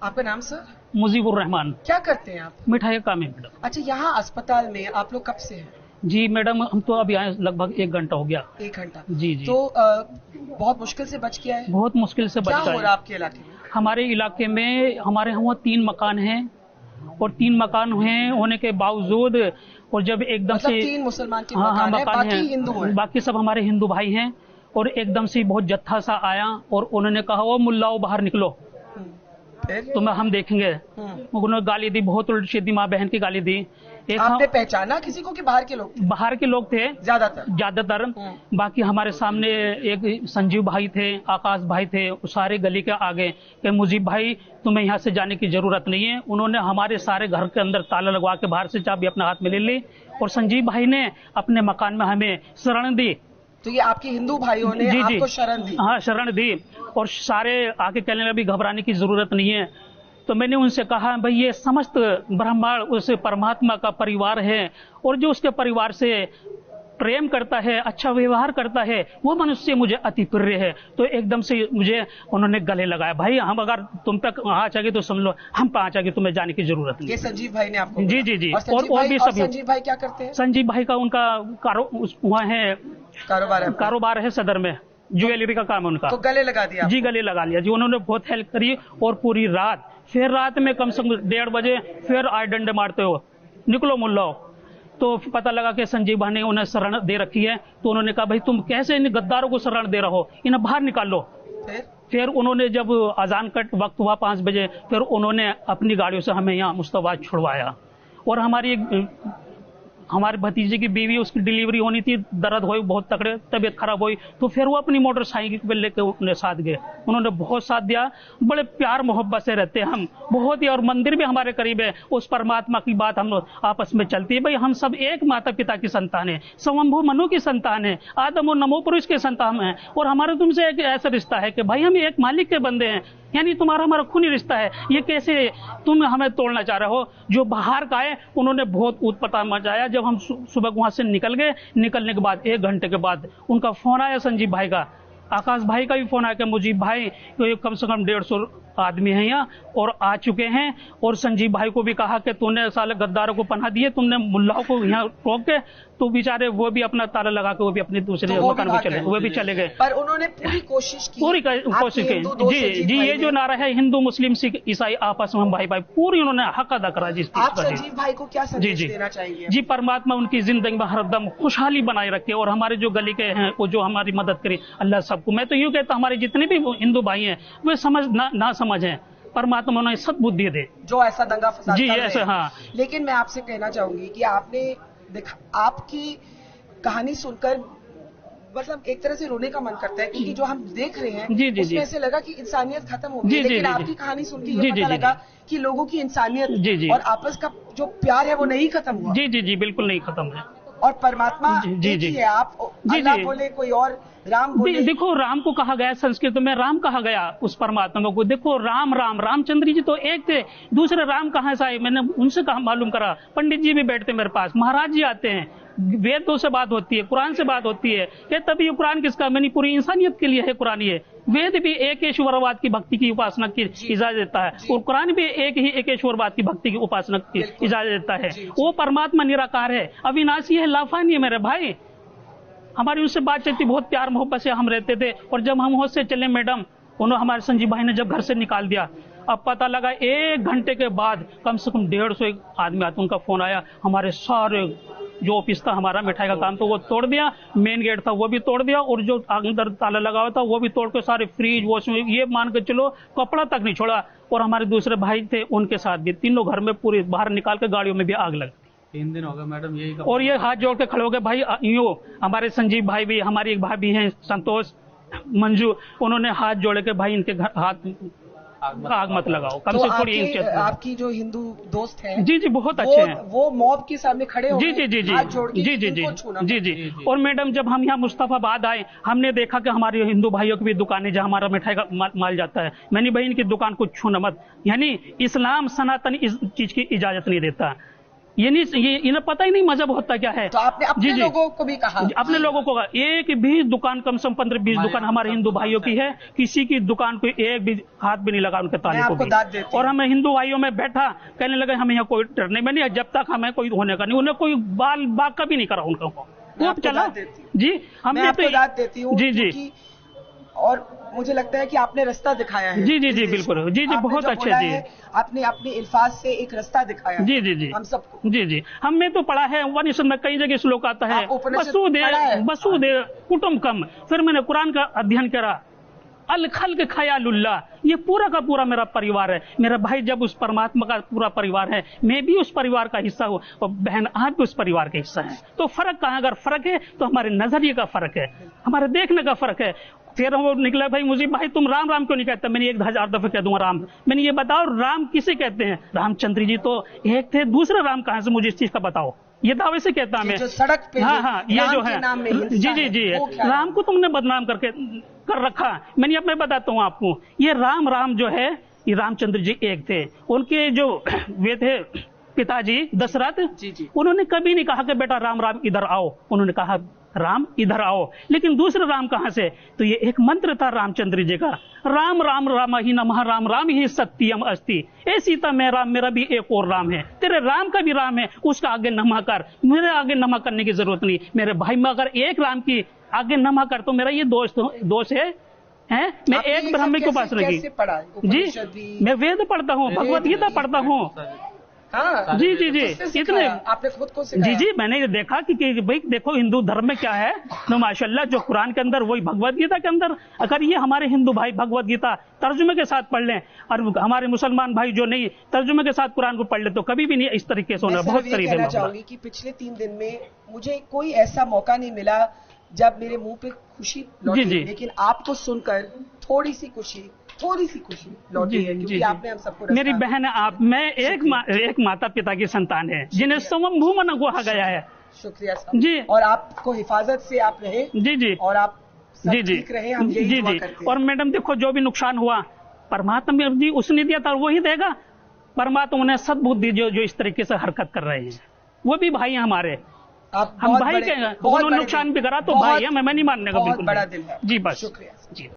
आपका नाम सर? मुजीबुर रहमान। क्या करते हैं आप? मिठाई का काम है मैडम। अच्छा, यहाँ अस्पताल में आप लोग कब से हैं? जी मैडम, हम तो अभी आए लगभग 1 घंटा हो गया। 1 घंटा? जी जी। तो बहुत मुश्किल से बच गया है? बहुत मुश्किल से बच क्या गया हो है। रहा है आपके इलाके में? हमारे इलाके में हमारे यहाँ 3 मकान हैं और 3 मकान हैं होने के बावजूद, और जब एकदम मतलब से 3 मुसलमान के हाँ मकान है, मकान बाकी हैं, हिंदू हैं? बाकी सब हमारे हिंदू भाई हैं। और एकदम से बहुत जत्था सा आया और उन्होंने कहा वो मुल्लाओ बाहर निकलो, फिर? तो मैं हम देखेंगे। उन्होंने गाली दी, बहुत उल्टी सीधी माँ बहन की गाली दी। एक आपने पहचाना किसी को कि बाहर के लोग? बाहर के लोग थे ज्यादातर। बाकी हमारे सामने एक संजीव भाई थे, आकाश भाई थे, सारे गली के आगे कि मुजीब भाई तुम्हें यहाँ से जाने की जरूरत नहीं है। उन्होंने हमारे सारे घर के अंदर ताला लगवा के बाहर से चाबी अपने हाथ में ले ली और संजीव भाई ने अपने मकान में हमें शरण दी। तो ये आपके हिंदू भाइयों ने आपको शरण दी? हाँ, शरण दी। और सारे आके कहने लगे घबराने की जरूरत नहीं है। तो मैंने उनसे कहा भाई ये समस्त ब्रह्मांड उस परमात्मा का परिवार है और जो उसके परिवार से प्रेम करता है, अच्छा व्यवहार करता है, वो मनुष्य मुझे अति प्रिय है। तो एकदम से मुझे उन्होंने गले लगाया, भाई हम अगर तुम तक पहुंच आगे तो समझ लो हम पहुंच आगे, तुम्हें जाने की जरूरत नहीं। ये संजीव भाई ने आपको? जी जी जी। और भी सभी। संजीव भाई क्या करते हैं? संजीव भाई का उनका वहाँ है कारोबार है सदर में, ज्वेलरी का काम है उनका। तो गले लगा दिया? जी गले लगा लिया जी। उन्होंने बहुत हेल्प करी और पूरी रात, फिर रात में कम से कम 1:30 बजे फिर आए डंडे मारते हो निकलो मुल्लाओ। तो पता लगा कि संजीव भाई ने उन्हें शरण दे रखी है। तो उन्होंने कहा भाई तुम कैसे इन गद्दारों को शरण दे रहे हो, इन्हें बाहर निकालो। फिर उन्होंने जब अजान का वक्त हुआ 5 बजे, फिर उन्होंने अपनी गाड़ियों से हमें यहाँ मुस्तफाबाद छुड़वाया। और हमारे भतीजे की बीवी, उसकी डिलीवरी होनी थी, दर्द हुई बहुत तगड़े, तबीयत खराब हुई, तो फिर वो अपनी मोटरसाइकिल पे लेकर उन्हें साथ गए। उन्होंने बहुत साथ दिया, बड़े प्यार मोहब्बत से रहते हैं हम बहुत ही। और मंदिर भी हमारे करीब है, उस परमात्मा की बात हम लोग आपस में चलती है। भाई हम सब एक माता पिता की संतान है, स्वयंभू मनु की संतान है, आदम और नमो पुरुष के संतान है। और हमारा तुमसे एक ऐसा रिश्ता है कि भाई हम एक मालिक के बंदे हैं, यानी तुम्हारा हमारा खूनी रिश्ता है। ये कैसे तुम हमें तोड़ना चाह रहे हो? जो बाहर का है उन्होंने बहुत उत्पात मचाया। जब हम सुबह वहां से निकल गए, निकलने के बाद 1 घंटे के बाद उनका फोन आया, संजीव भाई का, आकाश भाई का भी फोन आया कि मुजीब भाई तो कम से कम 150 आदमी हैं यहाँ और आ चुके हैं। और संजीव भाई को भी कहा कि तूने साले गद्दारों को पनाह दिए, तुमने मुल्लाओं को यहाँ रोक के, तो बेचारे वो भी अपना ताला लगा के वो भी अपने दूसरे मकान में चले, वो भी चले गए। पर उन्होंने पूरी कोशिश की जी जी। ये जो नारा है हिंदू मुस्लिम सिख ईसाई आपस में हम भाई भाई, पूरी उन्होंने हक अदा करा। जी आप संजीव भाई को क्या संदेश देना चाहेंगे? जी परमात्मा उनकी जिंदगी में हरदम खुशहाली बनाए रखे और हमारे जो गली के हैं वो जो हमारी मदद करे, अल्लाह सबको। मैं तो यूँ कहता हमारे जितने भी हिंदू भाई हैं वे समझ ना समझें, परमात्मा उन्हें सद्बुद्धि दे जो ऐसा दंगा फसाद जी ऐसे। हाँ, लेकिन मैं आपसे कहना चाहूंगी कि आपने देखा, आपकी कहानी सुनकर मतलब एक तरह से रोने का मन करता है, क्योंकि जो हम देख रहे हैं जी, उसमें ऐसे लगा कि इंसानियत खत्म हो गई। लेकिन आपकी कहानी सुन के ये पता लगा कि लोगों की इंसानियत और आपस का जो प्यार है वो नहीं खत्म हुआ। जी जी जी, बिल्कुल नहीं खत्म है। और परमात्मा एक ही है, आप अल्लाह बोले कोई और, राम बोले। देखो राम को कहा गया, संस्कृत में राम कहा गया उस परमात्मा को। देखो रामचंद्र जी तो एक थे, दूसरे राम कहाँ से आए? मैंने उनसे कहा मालूम करा, पंडित जी भी बैठते मेरे पास, महाराज जी आते हैं, वेदों से बात होती है, कुरान से बात होती है कि तभी ये कुरान किसका? मैंने पूरी इंसानियत के लिए है कुरान। ये वेद भी एक ईश्वरवाद की भक्ति की उपासना की इजाजत देता है और कुरान भी एक ही एकेश्वरवाद की भक्ति की उपासना की इजाजत देता है। वो परमात्मा निराकार है, अविनाशी है, लाफानी है मेरे भाई। हमारी उनसे बात चलती, बहुत प्यार मोहब्बत से हम रहते थे। और जब हम होश से चले मैडम, उन्होंने हमारे संजीव भाई ने जब घर से निकाल दिया, अब पता लगा 1 घंटे के बाद कम से कम 150 आदमी आते। उनका फोन आया, हमारे सारे जो ऑफिस था हमारा मिठाई का काम तो वो तोड़ दिया, मेन गेट था वो भी तोड़ दिया, और जो अंदर ताला लगा हुआ था वो भी तोड़ के सारे फ्रिज वॉशिंग, ये मान के चलो कपड़ा तक नहीं छोड़ा। और हमारे दूसरे भाई थे उनके साथ भी, तीनों घर में पूरी बाहर निकाल के गाड़ियों में भी आग लग। 3 दिन हो गए मैडम यही। और ये हाथ जोड़ के खड़े हो गए भाई, यूं हमारे संजीव भाई भी, हमारी एक भाभी हैं संतोष मंजू, उन्होंने हाथ जोड़े के भाई इनके हाथ आग मत लगाओ, कम से थोड़ी। आपकी जो हिंदू दोस्त हैं जी जी बहुत अच्छे हैं, वो मॉब के सामने खड़े हो जी जी जी जी जी जी जी जी। और मैडम जब हम यहाँ मुस्तफाबाद आए, हमने देखा कि हमारे हिंदू भाइयों की भी दुकानें जहाँ हमारा मिठाई का माल जाता है, मैंने भाई इनकी दुकान को छूना मत, यानी इस्लाम सनातन इस चीज की इजाजत नहीं देता। ये नहीं, ये इन्हें पता ही नहीं मजहब होता क्या है। तो आपने अपने जी, जी। लोगों को भी कहा? अपने लोगों को एक भी दुकान, कम से कम 15-20 दुकान हमारे हिंदू भाइयों की है, किसी की दुकान को एक भी हाथ भी नहीं लगा उनके ताले को आपको भी। दाद देती और हमें हिंदू भाइयों में बैठा, कहने लगे हमें यहाँ कोई डर नहीं, मैंने जब तक हमें कोई होने का नहीं, उन्हें कोई बाल बाग का भी नहीं करा उनको। खूब चला जी, मैं आपको दाद देती हूँ जी जी। और मुझे लगता है कि आपने रास्ता दिखाया है। जी जी जी, बिल्कुल जी जी, बहुत अच्छे जी। आपने अपने अल्फाज से एक रास्ता दिखाया है जी जी जी हम सबको। जी जी, हमने तो पढ़ा है उपनिषद में कई जगह श्लोक आता है, वसुदेव कुटुंबकम। फिर मैंने कुरान का अध्ययन करा, अल खल्क खयालुल्लाह, ये पूरा का पूरा मेरा परिवार है। मेरा भाई जब उस परमात्मा का पूरा परिवार है, मैं भी उस परिवार का हिस्सा हूँ, और बहन आप भी उस परिवार का हिस्सा है। तो फर्क कहाँ? अगर फर्क है तो हमारे नजरिए का फर्क है, हमारे देखने का फर्क है। फिर वो निकला, भाई मुझे, भाई तुम राम राम क्यों नहीं कहते? मैंने 1000 दफे कह दूंगा राम। मैंने ये बताओ राम किसे कहते हैं? रामचंद्र जी तो एक थे, दूसरे राम कहाँ से? मुझे इस चीज का बताओ। ये दावे से कहता हूं मैं, जो सड़क पे हाँ, ये जो है जी जी जी, राम को तुमने बदनाम करके कर रखा। मैंने अब मैं बताता हूँ आपको, ये राम जो है, ये रामचंद्र जी एक थे। उनके जो वे थे पिताजी दशरथ जी, उन्होंने कभी नहीं कहा कि बेटा राम इधर आओ, उन्होंने कहा राम इधर आओ। लेकिन दूसरे राम कहां से? तो ये एक मंत्र था रामचंद्र जी का, राम राम राम ही नमः, राम राम ही सत्यम अस्ति। ए सीता, मैं राम, मेरा भी एक और राम है, तेरे राम का भी राम है, उसका आगे नमः कर, मेरे आगे नमः करने की जरूरत नहीं। मेरे भाई में अगर एक राम की आगे नमः कर तो मेरा ये दोष है मैं एक ब्राह्मण के पास लगी जी। मैं वेद पढ़ता हूँ, भगवत गीता पढ़ता हूँ। हाँ, जी जी जी, इतने आपने खुद को जी जी, मैंने ये देखा कि भाई देखो हिंदू धर्म में क्या है, तो माशाल्लाह जो कुरान के अंदर वही भगवत गीता के अंदर। अगर ये हमारे हिंदू भाई भगवत गीता तर्जुमे के साथ पढ़ लें, और हमारे मुसलमान भाई जो नहीं तर्जुमे के साथ कुरान को पढ़ ले, तो कभी भी नहीं इस तरीके से होना। बहुत करीब है। चाहूंगी कि पिछले 3 दिन में मुझे कोई ऐसा मौका नहीं मिला जब मेरे मुंह पे खुशी लौटी, लेकिन आपको सुनकर थोड़ी सी खुशी लौटी है, क्योंकि आपने हम सबको। मेरी बहन आप, मैं एक माता पिता की संतान है जिन्हें स्वयंभू मन कहा गया है। शुक्रिया जी। और आपको हिफाजत से आप रहे जी जी, और आप जी जी ठीक रहे, हम यही जी जी। और मैडम देखो, जो भी नुकसान हुआ परमात्मा जी उसने दिया था, वही देगा। परमात्मा उन्हें सद्बुद्धि जो इस तरीके से हरकत कर रहे हैं, वो भी भाई हैं हमारे। हम भाई के, उन्होंने नुकसान भी करा तो भाई है, मैं नहीं मानने का बिल्कुल। बड़ा दिल है जी, बस शुक्रिया जी।